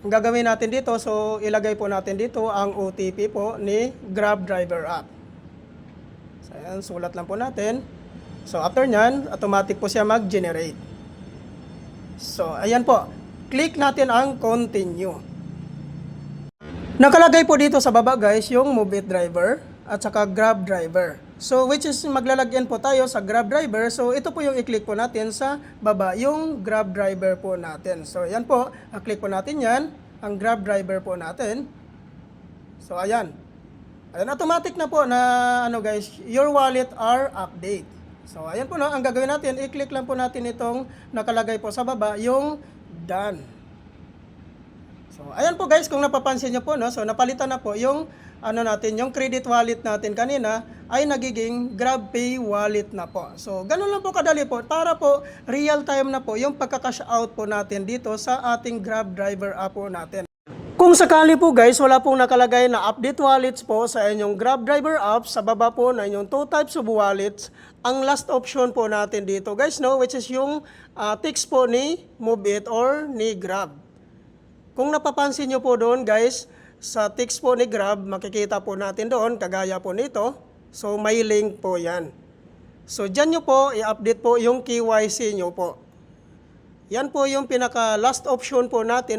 ang gagawin natin dito, so ilagay po natin dito ang OTP po ni Grab Driver app. So ayan, sulat lang po natin. So after nyan, automatic po siya mag-generate. So ayan po, click natin ang continue. Nakalagay po dito sa baba guys yung Move It driver at saka Grab driver. So which is maglalagyan po tayo sa Grab driver. So ito po yung i-click po natin sa baba, yung Grab driver po natin. So ayan po, i-click po natin yan, ang Grab driver po natin. So ayan. Ayan, automatic na po na ano guys, your wallet are update. So ayan po no, ang gagawin natin, i-click lang po natin itong nakalagay po sa baba, yung done. So, ayan po guys, kung napapansin nyo po, no, so napalitan na po yung, natin, yung credit wallet natin kanina ay nagiging GrabPay wallet na po. So, ganun lang po kadali po, para po real time na po yung pagka-cash out po natin dito sa ating Grab driver app po natin. Kung sakali po guys, wala pong nakalagay na update wallets po sa inyong Grab driver app, sa baba po na inyong 2 types of wallets, ang last option po natin dito guys, no, which is yung text po ni Move It or ni Grab. Kung napapansin nyo po doon guys, sa text po ni Grab, makikita po natin doon, kagaya po nito. So may link po yan. So dyan nyo po, i-update po yung KYC nyo po. Yan po yung pinaka last option po natin.